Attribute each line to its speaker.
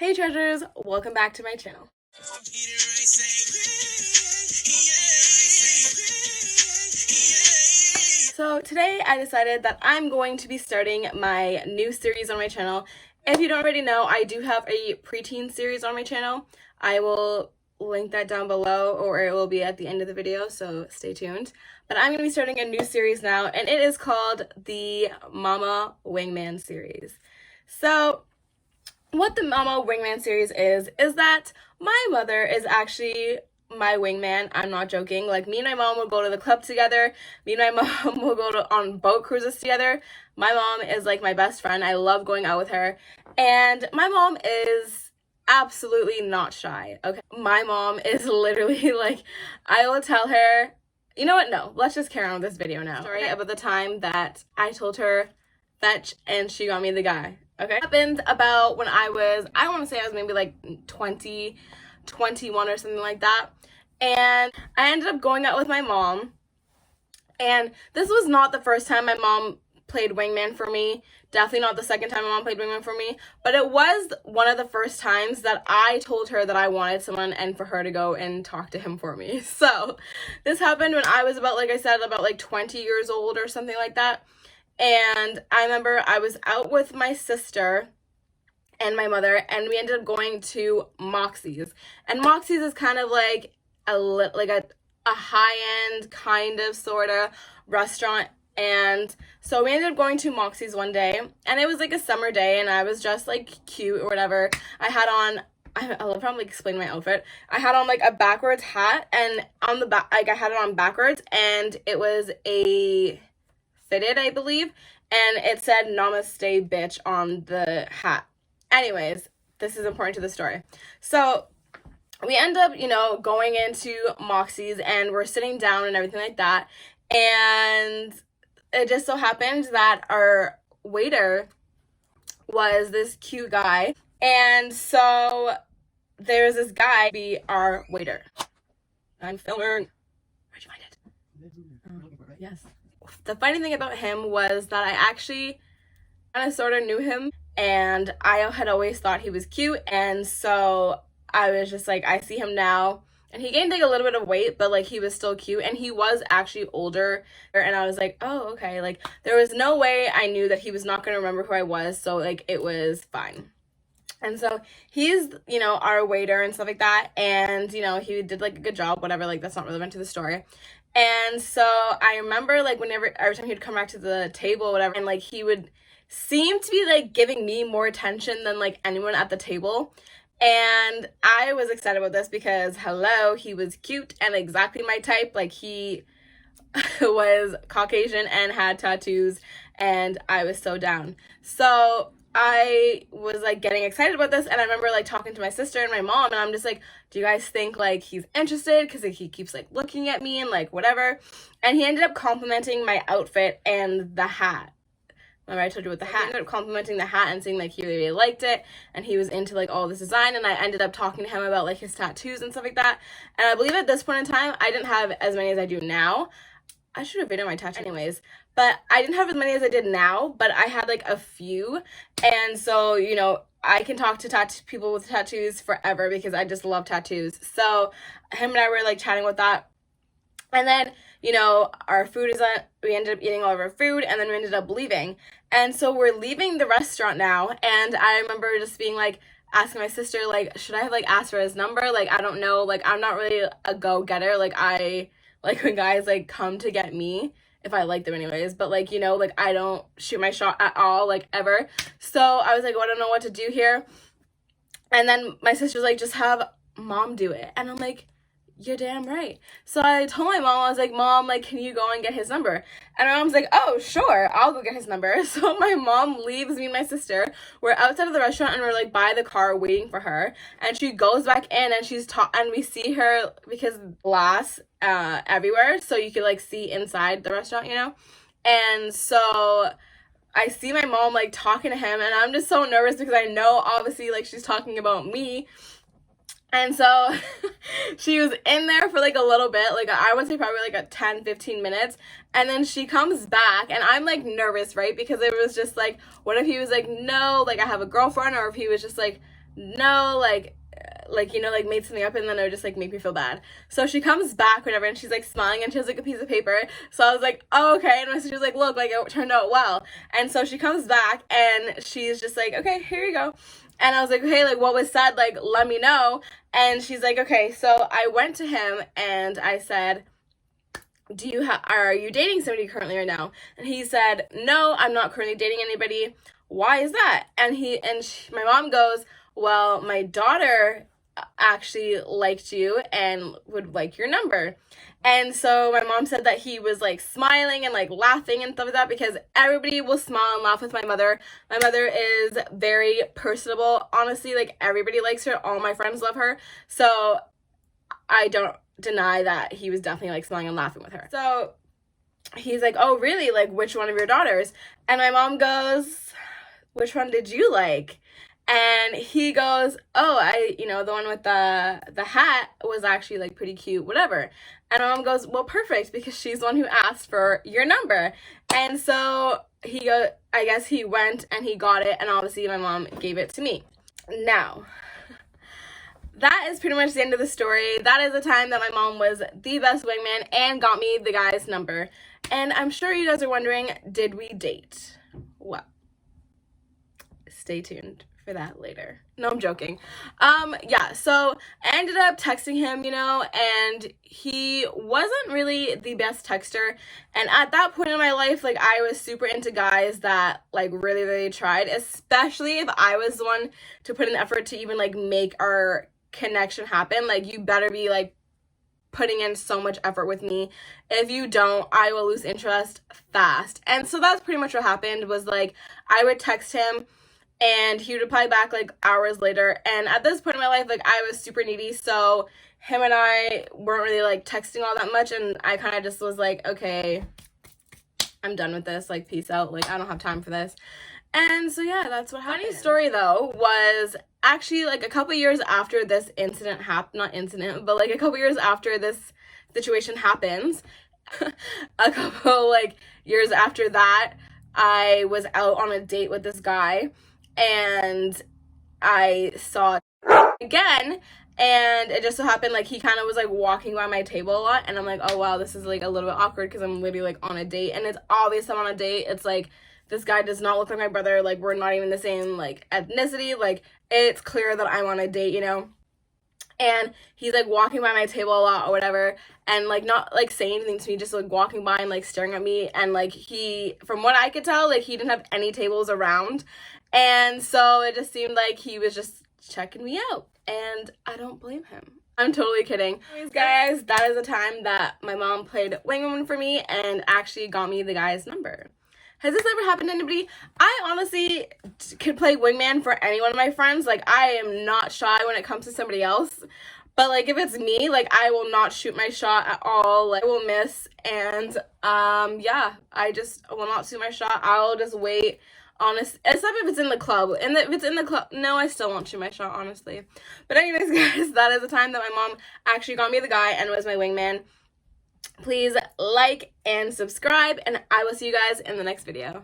Speaker 1: Hey treasures, welcome back to my channel. So today I decided that I'm going to be starting my new series on my channel. If you don't already know, I do have a preteen series on my channel. I will link that down below, or it will be at the end of the video, so stay tuned. But I'm going to be starting a new series now, and it is called the Momma Wingman series. So what the Momma Wingman series is that my mother is actually my wingman. I'm not joking. Like, me and my mom will go to the club together. Me and my mom will go on boat cruises together. My mom is like my best friend. I love going out with her. And my mom is absolutely not shy. Okay, my mom is literally like, I will tell her, you know what? No, let's just carry on with this video now. Story about the time that I told her fetch and she got me the guy. Okay, it happened about when I want to say I was maybe like 20, 21 or something like that. And I ended up going out with my mom. And this was not the first time my mom played wingman for me. Definitely not the second time my mom played wingman for me. But it was one of the first times that I told her that I wanted someone and for her to go and talk to him for me. So this happened when I was about, like I said, about like 20 years old or something like that. And I remember I was out with my sister and my mother, and we ended up going to Moxie's. And Moxie's is kind of like a high-end kind of sort of restaurant. And so we ended up going to Moxie's one day, and it was like a summer day, and I was just like cute or whatever. I had on, I'll probably explain my outfit. I had on like a backwards hat, and on the back, like I had it on backwards, and it was a fitted, I believe, and it said "Namaste, bitch" on the hat. Anyways, this is important to the story. So we end up, going into Moxie's, and we're sitting down and everything like that. And it just so happened that our waiter was this cute guy. And so there's this guy be our waiter. I'm filming. Where'd you find it? Yes. The funny thing about him was that I actually kind of sort of knew him, and I had always thought he was cute. And so I was just like, I see him now, and he gained like a little bit of weight, but like he was still cute, and he was actually older. And I was like, oh, okay. Like, there was no way I knew that he was not going to remember who I was, so like it was fine. And so he's, our waiter and stuff like that, and he did like a good job, whatever, like that's not relevant to the story. And so I remember like every time he'd come back to the table or whatever, and like he would seem to be like giving me more attention than like anyone at the table. And I was excited about this because, hello, he was cute and exactly my type. Like, he was Caucasian and had tattoos, and I was so down. So I was like getting excited about this, and I remember like talking to my sister and my mom, and I'm just like, do you guys think like he's interested? Because like, he keeps like looking at me and like whatever. And he ended up complimenting my outfit and the hat. Remember I told you with the hat? He ended up complimenting the hat and saying like he really liked it, and he was into like all this design. And I ended up talking to him about like his tattoos and stuff like that. And I believe at this point in time, I didn't have as many as I do now. I should have videoed my tattoo anyways, but I didn't have as many as I did now, but I had like a few. And so, I can talk to people with tattoos forever because I just love tattoos. So him and I were like chatting with that. And then, our food is on, we ended up eating all of our food, and then we ended up leaving. And so we're leaving the restaurant now. And I remember just being like, asking my sister, like, should I have like asked for his number? Like, I don't know. Like, I'm not really a go-getter. Like, I like when guys like come to get me, if I like them anyways, but like, like I don't shoot my shot at all, like ever. So I was like, well, I don't know what to do here. And then my sister's like, just have mom do it. And I'm like, you're damn right. So I told my mom, I was like, Mom, like, can you go and get his number? And my mom's like, oh, sure, I'll go get his number. So my mom leaves me and my sister. We're outside of the restaurant, and we're like by the car waiting for her. And she goes back in, and and we see her because glass everywhere, so you could like see inside the restaurant, And so I see my mom like talking to him, and I'm just so nervous because I know obviously like she's talking about me. And so she was in there for like a little bit, like I would say probably like a 10-15 minutes. And then she comes back, and I'm like nervous, right? Because it was just like, what if he was like, no, like I have a girlfriend, or if he was just like, no, like you know, like made something up, and then it would just like make me feel bad. So she comes back, whatever, and she's like smiling, and she has like a piece of paper. So I was like, oh, okay. And my sister was like, look, like it turned out well. And so she comes back, and she's just like, okay, here you go. And I was like, okay, like what was said, like let me know. And she's like, okay. So I went to him and I said, are you dating somebody currently right now? And he said, no, I'm not currently dating anybody. Why is that? And my mom goes, well, my daughter actually liked you and would like your number. And so my mom said that he was like smiling and like laughing and stuff like that, because everybody will smile and laugh with my mother. My mother is very personable. Honestly, like everybody likes her. All my friends love her. So I don't deny that he was definitely like smiling and laughing with her. So he's like, oh really, like which one of your daughters? And my mom goes, which one did you like? And he goes, oh, the one with the hat was actually like pretty cute, whatever. And my mom goes, well, perfect, because she's the one who asked for your number. And so I guess he went and he got it, and obviously my mom gave it to me. Now, that is pretty much the end of the story. That is the time that my mom was the best wingman and got me the guy's number. And I'm sure you guys are wondering, did we date? Well, stay tuned for that later. No, I'm joking. Yeah, so I ended up texting him, and he wasn't really the best texter. And at that point in my life, like, I was super into guys that, like, really, really tried, especially if I was the one to put in the effort to even, like, make our connection happen. Like, you better be, like, putting in so much effort with me. If you don't, I will lose interest fast. And so that's pretty much what happened, was, like, I would text him, and he would reply back like hours later. And at this point in my life, like, I was super needy, so him and I weren't really like texting all that much, and I kind of just was like, okay, I'm done with this, like, peace out, like, I don't have time for this. And so yeah, that's what happened. Funny story though was actually like a couple years after this incident happened, not incident, but like a couple years after this situation happens, a couple like years after that, I was out on a date with this guy, and I saw it again, and it just so happened like he kind of was like walking by my table a lot, and I'm like, oh wow, this is like a little bit awkward because I'm literally like on a date, and it's obvious I'm on a date. It's like, this guy does not look like my brother, like we're not even the same like ethnicity, like it's clear that I'm on a date, and he's like walking by my table a lot or whatever, and like not like saying anything to me, just like walking by and like staring at me. And like he, from what I could tell, like he didn't have any tables around, and so it just seemed like he was just checking me out, and I don't blame him. I'm totally kidding. Anyways, guys, that is the time that my mom played Wingman for me and actually got me the guy's number. Has this ever happened to anybody? I honestly could play wingman for any one of my friends. Like, I am not shy when it comes to somebody else. But, like, if it's me, like, I will not shoot my shot at all. Like, I will miss. And, yeah, I just will not shoot my shot. I'll just wait, honest, except if it's in the club. And if it's in the club, no, I still won't shoot my shot, honestly. But anyways, guys, that is the time that my mom actually got me the guy and was my wingman. Please like and subscribe, and I will see you guys in the next video.